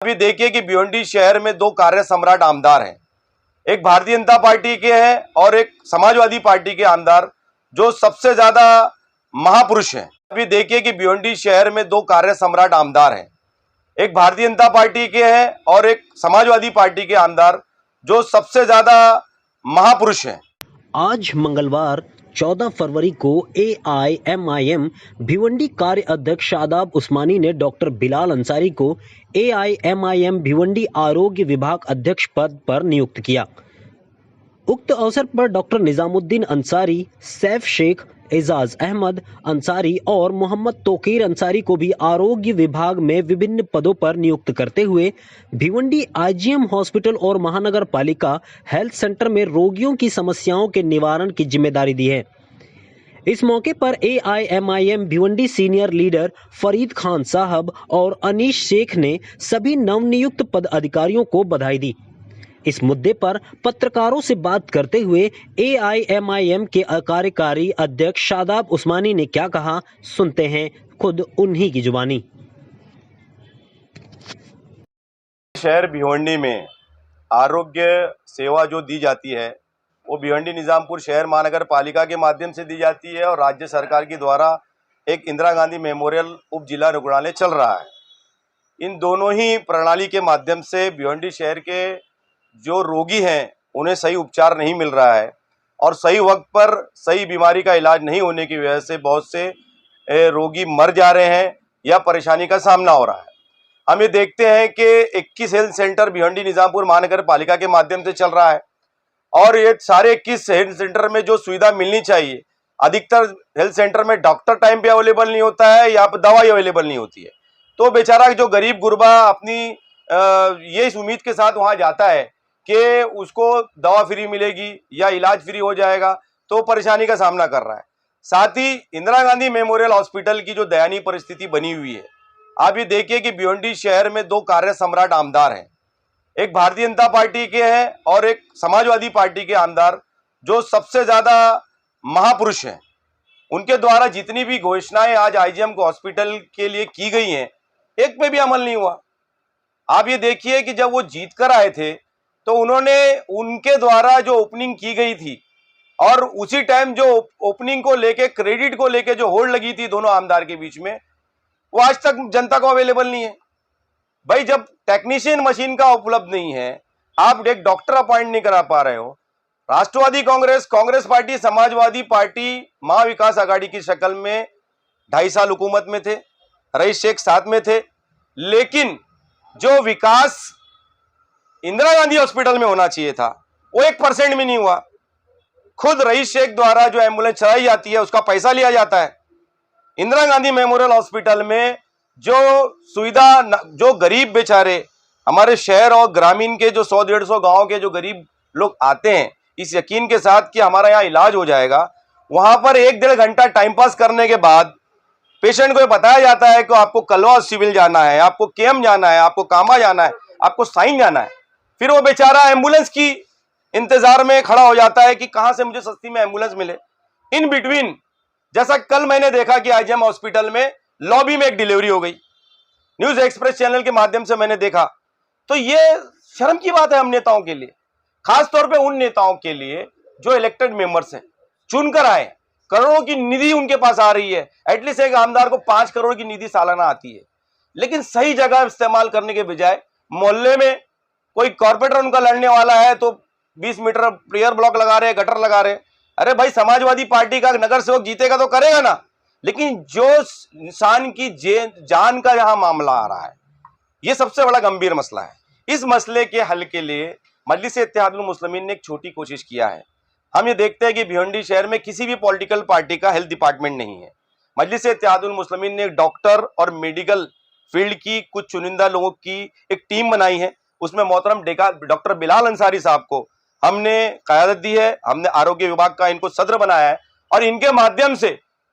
ये देखिए कि भिवंडी शहर में दो कार्य सम्राट आमदार हैं, एक भारतीय जनता पार्टी के हैं और एक समाजवादी पार्टी के आमदार जो सबसे ज्यादा महापुरुष हैं। अभी देखिए कि भिवंडी शहर में दो कार्य सम्राट आमदार हैं, एक भारतीय जनता पार्टी के हैं और एक समाजवादी पार्टी के आमदार जो सबसे ज्यादा महापुरुष हैं। आज मंगलवार 14 फरवरी को AIMIM भिवंडी कार्य अध्यक्ष शादाब उस्मानी ने डॉक्टर बिलाल अंसारी को AIMIM भिवंडी आरोग्य विभाग अध्यक्ष पद पर नियुक्त किया। उक्त अवसर पर डॉक्टर निजामुद्दीन अंसारी, सैफ शेख, एजाज अहमद अंसारी और मोहम्मद तोकीर अंसारी को भी आरोग्य विभाग में विभिन्न पदों पर नियुक्त करते हुए भिवंडी IGM हॉस्पिटल और महानगर पालिका हेल्थ सेंटर में रोगियों की समस्याओं के निवारण की जिम्मेदारी दी है। इस मौके पर AIMIM Bhiwandi senior leader Farid Khan साहब और अनीश शेख ने सभी नवनियुक्त पदाधिकारियों को बधाई दी। इस मुद्दे पर पत्रकारों से बात करते हुए AIMIM के कार्यकारी अध्यक्ष शादाब उस्मानी ने क्या कहा, सुनते हैं खुद उन्हीं की जुबानी। शहर भिवंडी में आरोग्य सेवा जो दी जाती है वो भिवंडी निजामपुर शहर महानगर पालिका के माध्यम से दी जाती है और राज्य सरकार के द्वारा एक इंदिरा गांधी मेमोरियल उप जिला रुग्णालय चल रहा है। इन दोनों ही प्रणाली के माध्यम से भिवंडी शहर के जो रोगी हैं उन्हें सही उपचार नहीं मिल रहा है और सही वक्त पर सही बीमारी का इलाज नहीं होने की वजह से बहुत से रोगी मर जा रहे हैं या परेशानी का सामना हो रहा है। हम ये देखते हैं कि 21 हेल्थ सेंटर भिवंडी निजामपुर महानगर पालिका के माध्यम से चल रहा है और ये सारे 21 हेल्थ सेंटर में जो सुविधा मिलनी चाहिए, अधिकतर हेल्थ सेंटर में डॉक्टर टाइम पे अवेलेबल नहीं होता है या दवाई अवेलेबल नहीं होती है। तो बेचारा जो गरीब गुरबा अपनी ये इस उम्मीद के साथ वहाँ जाता है कि उसको दवा फ्री मिलेगी या इलाज फ्री हो जाएगा, तो परेशानी का सामना कर रहा है। साथ ही इंदिरा गांधी मेमोरियल हॉस्पिटल की जो दयनीय परिस्थिति बनी हुई है, आप ये देखिए कि भिवंडी शहर में दो कार्य सम्राट आमदार हैं, एक भारतीय जनता पार्टी के हैं और एक समाजवादी पार्टी के आमदार जो सबसे ज्यादा महापुरुष हैं। उनके द्वारा जितनी भी घोषणाएं आज IGM को हॉस्पिटल के लिए की गई हैं, एक पे भी अमल नहीं हुआ। आप ये देखिए कि जब वो जीत कर आए थे तो उन्होंने उनके द्वारा जो ओपनिंग की गई थी और उसी टाइम जो ओपनिंग को लेके क्रेडिट को लेके जो होड़ लगी थी दोनों आमदार के बीच में, वो आज तक जनता को अवेलेबल नहीं है। भाई जब टेक्नीशियन मशीन का उपलब्ध नहीं है, आप एक डॉक्टर अपॉइंट नहीं करा पा रहे हो। राष्ट्रवादी कांग्रेस, कांग्रेस पार्टी, समाजवादी पार्टी महाविकास आघाड़ी की शक्ल में 2.5 साल हुकूमत में थे, रईस शेख साथ में थे, लेकिन जो विकास इंदिरा गांधी हॉस्पिटल में होना चाहिए था वो 1% भी नहीं हुआ। खुद रईस शेख द्वारा जो एम्बुलेंस चलाई जाती है उसका पैसा लिया जाता है। इंदिरा गांधी मेमोरियल हॉस्पिटल में जो सुविधा, जो गरीब बेचारे हमारे शहर और ग्रामीण के जो 100-150 गांव के जो गरीब लोग आते हैं इस यकीन के साथ कि हमारा यहाँ इलाज हो जाएगा, वहां पर 1-1.5 घंटा टाइम पास करने के बाद पेशेंट को बताया जाता है कि आपको कलवा सिविल जाना है, आपको केम जाना है, आपको कामा जाना है, आपको साइन जाना है। फिर वो बेचारा एम्बुलेंस की इंतजार में खड़ा हो जाता है कि कहां से मुझे सस्ती में एम्बुलेंस मिले। इन बिटवीन जैसा कल मैंने देखा कि IGM हॉस्पिटल में लॉबी में एक डिलीवरी हो गई, न्यूज एक्सप्रेस चैनल के माध्यम से मैंने देखा। तो ये शर्म की बात है हम नेताओं के लिए, खास तौर पे उन नेताओं के लिए जो इलेक्टेड मेंबर्स हैं, चुनकर आए, करोड़ों की निधि उनके पास आ रही है। एटलीस्ट एक आमदार को 5 करोड़ की निधि सालाना आती है, लेकिन सही जगह इस्तेमाल करने के बजाय मोहल्ले में कोई कॉर्पोरेटर उनका लड़ने वाला है तो 20 मीटर प्रेयर ब्लॉक लगा रहे, गटर लगा रहे। अरे भाई समाजवादी पार्टी का नगर सेवक जीतेगा तो करेगा ना, लेकिन जो इंसान की जान का यहां मामला आ रहा है, यह सबसे बड़ा गंभीर मसला है। इस मसले के हल के लिए मजलिस-ए-इत्तेहादुल मुस्लिमीन ने एक छोटी कोशिश किया है। हम ये देखते हैं कि भिवंडी शहर में किसी भी पॉलिटिकल पार्टी का हेल्थ डिपार्टमेंट नहीं है। मजलिस-ए-इत्तेहादुल मुस्लिमीन ने एक डॉक्टर और मेडिकल फील्ड की कुछ चुनिंदा लोगों की एक टीम बनाई है। उसमें मोहतरम डॉक्टर बिलाल अंसारी साहब को हमने क़यादत दी है, हमने आरोग्य विभाग का इनको सदर बनाया है और इनके माध्यम से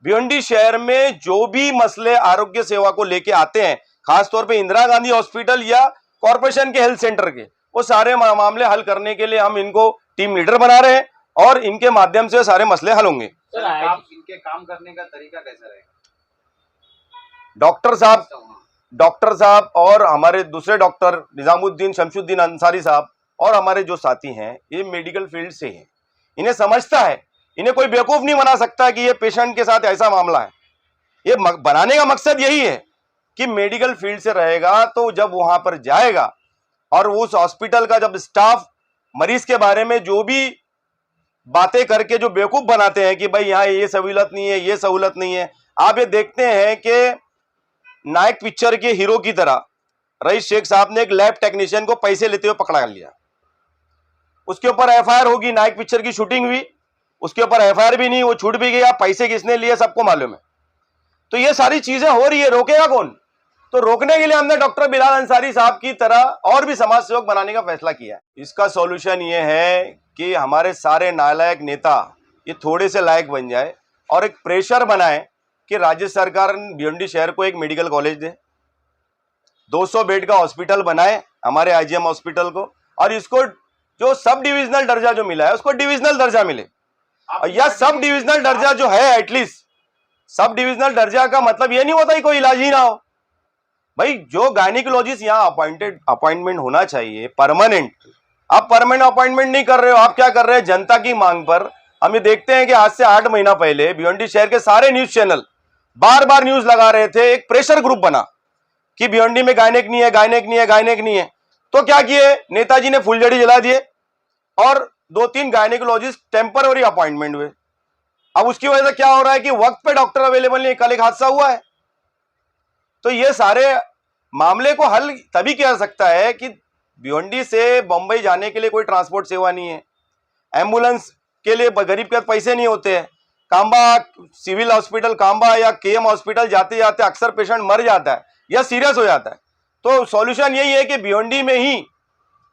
भिवंडी शहर में जो भी मसले आरोग्य सेवा को लेके आते हैं, खासतौर पे इंदिरा गांधी हॉस्पिटल या कॉरपोरेशन के हेल्थ सेंटर के, वो सारे मामले हल करने के लिए हम इनको टीम लीडर बना रहे हैं और इनके माध्यम से सारे मसले हल होंगे। सर, इनके काम करने का तरीका कैसा रहेगा? डॉक्टर डॉक्टर साहब और हमारे दूसरे डॉक्टर निजामुद्दीन शमशुद्दीन अंसारी साहब और हमारे जो साथी हैं ये मेडिकल फील्ड से हैं, इन्हें समझता है, इन्हें कोई बेवकूफ़ नहीं बना सकता कि ये पेशेंट के साथ ऐसा मामला है। ये बनाने का मकसद यही है कि मेडिकल फील्ड से रहेगा तो जब वहां पर जाएगा और उस हॉस्पिटल का जब स्टाफ मरीज के बारे में जो भी बातें करके जो बेवकूफ़ बनाते हैं कि भाई यहाँ ये सहूलत नहीं है, ये सहूलत नहीं है। आप ये देखते हैं कि नायक पिक्चर के हीरो की तरह रईस शेख साहब ने एक लैब टेक्नीशियन को पैसे लेते हुए पकड़ा लिया, उसके ऊपर एफआईआर होगी। नायक पिक्चर की शूटिंग हुई, उसके ऊपर एफआईआर भी नहीं, वो छूट भी गया। पैसे किसने लिए सबको मालूम है। तो ये सारी चीजें हो रही है, रोकेगा कौन? तो रोकने के लिए हमने डॉक्टर बिलाल अंसारी साहब की तरह और भी समाज सेवक बनाने का फैसला किया। इसका सॉल्यूशन ये है कि हमारे सारे नालायक नेता ये थोड़े से लायक बन जाए और एक प्रेशर बनाए कि राज्य सरकार भिवंडी शहर को एक मेडिकल कॉलेज दे, 200 बेड का हॉस्पिटल बनाए हमारे आईजीएम हॉस्पिटल को, और इसको जो सब डिविजनल दर्जा जो मिला है उसको डिविजनल दर्जा मिले। या सब डिविजनल दर्जा जो है, एटलीस्ट सब डिविजनल दर्जा का मतलब ये नहीं होता कि कोई इलाज ही ना हो भाई। जो गायनिकोलॉजिस्ट यहाँ अपॉइंटमेंट होना चाहिए परमानेंट, आप परमानेंट अपॉइंटमेंट नहीं कर रहे हो। आप क्या कर रहे हैं? जनता की मांग पर हम ये देखते हैं कि आज से 8 महीना पहले भिवंडी शहर के सारे न्यूज चैनल बार बार न्यूज लगा रहे थे, एक प्रेशर ग्रुप बना कि भिवंडी में गायनेक नहीं है, गायनेक नहीं है, गायनेक नहीं है। तो क्या किए? नेताजी ने फुलझड़ी जला दिए और 2-3 गायनेकोलॉजिस्ट टेम्पररी अपॉइंटमेंट हुए। अब उसकी वजह से क्या हो रहा है कि वक्त पे डॉक्टर अवेलेबल नहीं। कल एक हादसा हुआ है। तो ये सारे मामले को हल तभी किया जा सकता है कि भिवंडी से बम्बई जाने के लिए कोई ट्रांसपोर्ट सेवा नहीं है, एम्बुलेंस के लिए गरीब के पैसे नहीं होते हैं। कांबा सिविल हॉस्पिटल कांबा या केएम हॉस्पिटल जाते जाते अक्सर पेशेंट मर जाता है या सीरियस हो जाता है। तो सॉल्यूशन यही है कि भिवंडी में ही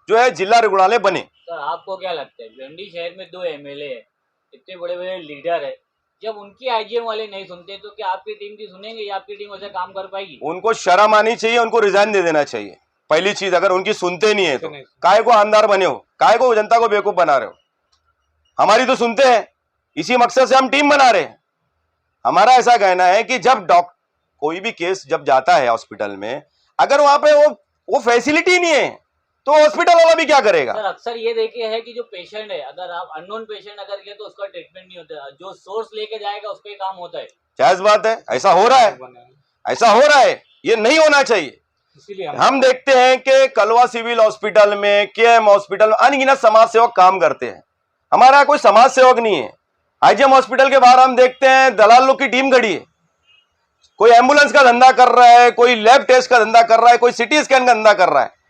जो है जिला रुग्णालय बने। सर आपको क्या लगता है, भिवंडी शहर में 2 एमएलए है, इतने बड़े बड़े लीडर है, जब उनकी आईजीएम वाले नहीं सुनते तो क्या आपकी टीम की सुनेंगे या आपकी टीम ऐसा काम कर पाएगी? उनको शर्म आनी चाहिए, उनको रिजाइन दे देना चाहिए। पहली चीज, अगर उनकी सुनते नहीं है तो काहे को आमदार बने हो, काहे को जनता को बेवकूफ बना रहे हो? हमारी तो सुनते हैं, इसी मकसद से हम टीम बना रहे हैं। हमारा ऐसा कहना है कि जब कोई भी केस जब जाता है हॉस्पिटल में, अगर वहां पे वो फैसिलिटी नहीं है तो हॉस्पिटल वाला भी क्या करेगा? सर अक्सर ये देखे है कि जो पेशेंट है, अगर आप अननोन पेशेंट अगर गए तो उसका ट्रीटमेंट नहीं होता, जो सोर्स लेके जाएगा उस पर काम होता है। जायज बात है, ऐसा हो रहा है, ऐसा हो रहा है, ये नहीं होना चाहिए। इसीलिए हम देखते हैं कि कलवा सिविल हॉस्पिटल में, केएम हॉस्पिटल में अनगिनत समाज सेवक काम करते हैं। हमारा कोई समाज सेवक नहीं है। आईजीएम हॉस्पिटल के बाहर हम देखते हैं दलाल लोग की टीम खड़ी है। कोई एम्बुलेंस का धंधा कर रहा है, कोई लैब टेस्ट का धंधा कर रहा है, कोई सिटी स्कैन का धंधा कर रहा है।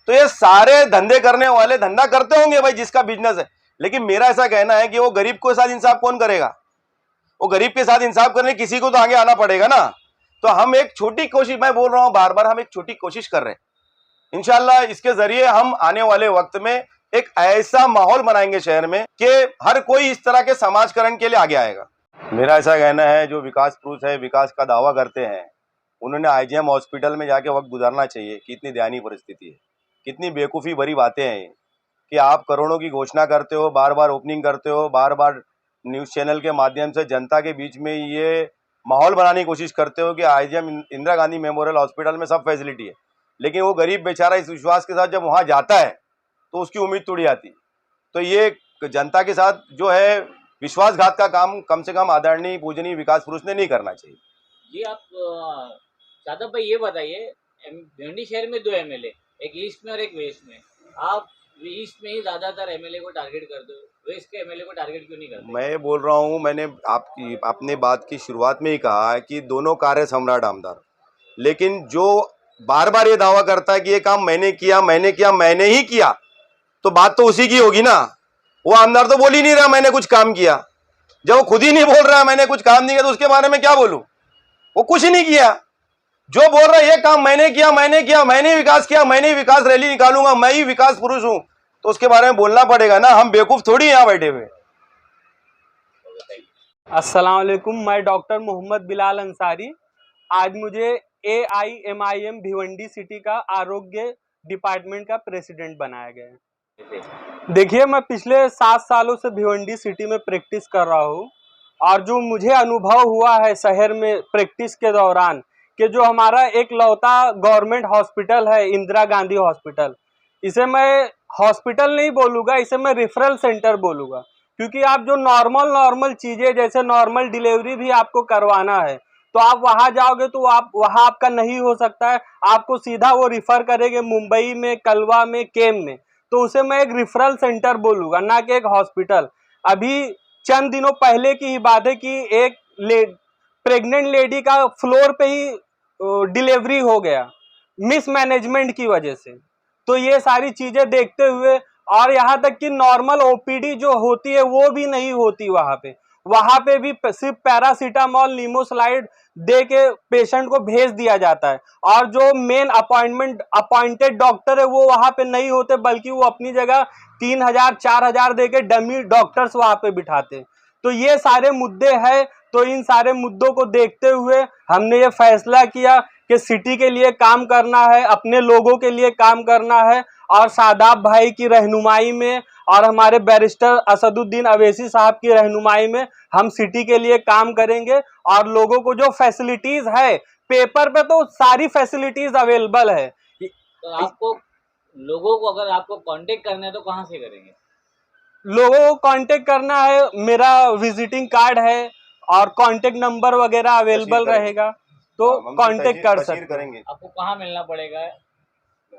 तो ये सारे धंधे करने वाले धंधा करते होंगे भाई, जिसका बिजनेस है। लेकिन मेरा ऐसा कहना है कि वो गरीब के साथ इंसाफ कौन करेगा? वो गरीब के साथ इंसाफ करने किसी को तो आगे आना पड़ेगा ना। तो हम एक छोटी कोशिश, मैं बोल रहा हूं बार बार, हम एक छोटी कोशिश कर रहे हैं। इंशाल्लाह इसके जरिए हम आने वाले वक्त में एक ऐसा माहौल बनाएंगे शहर में कि हर कोई इस तरह के समाजकरण के लिए आगे आएगा। मेरा ऐसा कहना है, जो विकास पुरुष है, विकास का दावा करते हैं, उन्होंने आईजीएम हॉस्पिटल में जाके वक्त गुजारना चाहिए कि इतनी दयनीय परिस्थिति है, कितनी बेवकूफ़ी भरी बातें हैं कि आप करोड़ों की घोषणा करते हो, बार बार ओपनिंग करते हो, बार बार न्यूज़ चैनल के माध्यम से जनता के बीच में ये माहौल बनाने की कोशिश करते हो कि IgM Indira Gandhi memorial hospital में सब फैसिलिटी है। लेकिन वो गरीब बेचारा इस विश्वास के साथ जब वहाँ जाता है तो उसकी उम्मीद टूट जाती है। तो ये जनता के साथ जो है विश्वासघात का काम कम से कम आदरणीय पूजनीय विकास पुरुष ने नहीं करना चाहिए। जी आप शादाब भाई ये बताइए, भिवंडी शहर में 2 एमएलए, एक ईस्ट में और एक वेस्ट में, आप ईस्ट में ही ज्यादातर एमएलए को टारगेट करते हो, वेस्ट के एमएलए को टारगेट क्यों नहीं करते? मैं बोल रहा हूँ, मैंने अपने बात की शुरुआत में ही कहा है कि दोनों कार्य सम्राट आमदार, लेकिन जो बार बार ये दावा करता है कि ये काम मैंने किया, मैंने किया, मैंने ही किया, तो बात तो उसी की होगी ना। वो आमदार तो बोल ही नहीं रहा मैंने कुछ काम किया। जब वो खुद ही नहीं बोल रहा मैंने कुछ काम नहीं किया तो उसके बारे में क्या बोलूं? वो कुछ ही नहीं किया। जो बोल रहा है ये काम मैंने किया, मैंने किया, मैंने ही विकास किया, मैंने ही विकास रैली निकालूंगा, मैं ही विकास पुरुष हूं, तो उसके बारे में बोलना पड़ेगा ना। हम बेवकूफ थोड़ी यहाँ बैठे हुए। अस्सलाम वालेकुम, मैं डॉक्टर मोहम्मद बिलाल अंसारी। आज मुझे AIMIM भिवंडी सिटी का आरोग्य डिपार्टमेंट का प्रेसिडेंट बनाया गया है। देखिए, मैं पिछले 7 सालों से भिवंडी सिटी में प्रैक्टिस कर रहा हूँ और जो मुझे अनुभव हुआ है शहर में प्रैक्टिस के दौरान कि जो हमारा एक लौता गवर्नमेंट हॉस्पिटल है इंदिरा गांधी हॉस्पिटल, इसे मैं हॉस्पिटल नहीं बोलूँगा, इसे मैं रेफरल सेंटर बोलूँगा। क्योंकि आप जो नॉर्मल चीज़ें जैसे नॉर्मल डिलीवरी भी आपको करवाना है तो आप वहाँ जाओगे तो आप वहाँ आपका नहीं हो सकता है, आपको सीधा वो रिफ़र करेंगे मुंबई में, कलवा में, केम में। तो उसे मैं एक रेफरल सेंटर बोलूँगा, ना कि एक हॉस्पिटल। अभी चंद दिनों पहले की ही बात है कि एक प्रेग्नेंट लेडी का फ्लोर पे ही डिलीवरी हो गया मिसमैनेजमेंट की वजह से। तो ये सारी चीज़ें देखते हुए, और यहाँ तक कि नॉर्मल ओपीडी जो होती है वो भी नहीं होती वहाँ पे भी सिर्फ पैरासीटामॉल, नीमोस्लाइड दे के पेशेंट को भेज दिया जाता है। और जो मेन अपॉइंटेड डॉक्टर है वो वहाँ पे नहीं होते, बल्कि वो अपनी जगह 3,000 4,000 दे के डमी डॉक्टर्स वहाँ पे बिठाते। तो ये सारे मुद्दे हैं। तो इन सारे मुद्दों को देखते हुए हमने ये फैसला किया कि सिटी के लिए काम करना है, अपने लोगों के लिए काम करना है, और शादाब भाई की रहनुमाई में और हमारे बैरिस्टर असदुद्दीन अवैसी साहब की रहनुमाई में हम सिटी के लिए काम करेंगे। और लोगों को जो फैसिलिटीज है, पेपर पे तो सारी फैसिलिटीज अवेलेबल है। तो आपको लोगों को अगर आपको कांटेक्ट करना है तो कहाँ से करेंगे? लोगों को कांटेक्ट करना है, मेरा विजिटिंग कार्ड है और कांटेक्ट नंबर वगैरह अवेलेबल रहेगा, तो कांटेक्ट कर सकते हैं। आपको कहाँ मिलना पड़ेगा?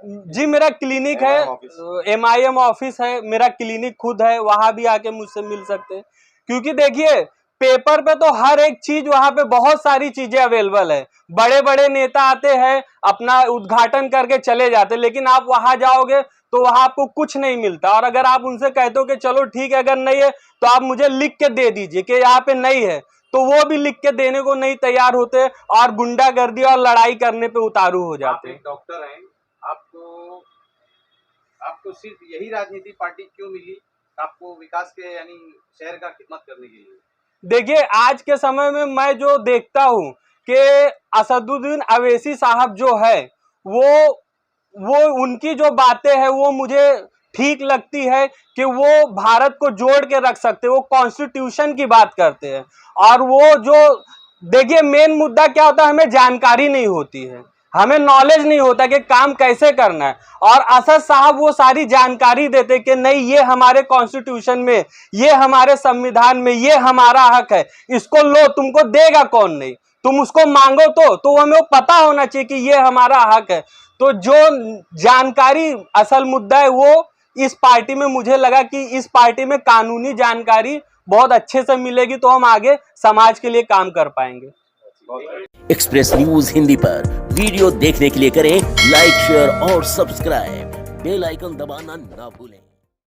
जी, मेरा क्लिनिक है, MIM ऑफिस है, मेरा क्लिनिक खुद है, वहां भी आके मुझसे मिल सकते हैं। क्योंकि देखिए पेपर पे तो हर एक चीज वहां पे बहुत सारी चीजें अवेलेबल है। बड़े बड़े नेता आते हैं, अपना उद्घाटन करके चले जाते, लेकिन आप वहां जाओगे तो वहां आपको कुछ नहीं मिलता। और अगर आप उनसे कहते हो कि चलो ठीक है, अगर नहीं है तो आप मुझे लिख के दे दीजिए कि यहाँ पे नहीं है, तो वो भी लिख के देने को नहीं तैयार होते और गुंडागर्दी और लड़ाई करने पे उतारू हो जाते हैं। आप एक डॉक्टर हैं, आपको सिर्फ यही राजनीति पार्टी क्यों मिली? आपको विकास के यानी शहर का खिदमत करने के लिए? देखिए आज के समय में मैं जो देखता हूँ कि असदुद्दीन अवैसी साहब जो है वो उनकी जो बातें हैं वो मुझे ठीक लगती है कि वो भारत को जोड़ के रख सकते हैं, वो कॉन्स्टिट्यूशन की बात करते हैं। और वो जो देखिए मेन मुद्दा क्या होता है, हमें जानकारी नहीं होती है, हमें नॉलेज नहीं होता कि काम कैसे करना है। और असद साहब वो सारी जानकारी देते कि नहीं, ये हमारे कॉन्स्टिट्यूशन में, ये हमारे संविधान में, ये हमारा हक है, इसको लो, तुमको देगा कौन नहीं, तुम उसको मांगो तो हमें पता होना चाहिए कि ये हमारा हक है। तो जो जानकारी असल मुद्दा है वो इस पार्टी में, मुझे लगा कि इस पार्टी में कानूनी जानकारी बहुत अच्छे से मिलेगी तो हम आगे समाज के लिए काम कर पाएंगे। एक्सप्रेस न्यूज हिंदी पर वीडियो देखने के लिए करें लाइक, शेयर और सब्सक्राइब। बेल आइकन दबाना ना भूलें।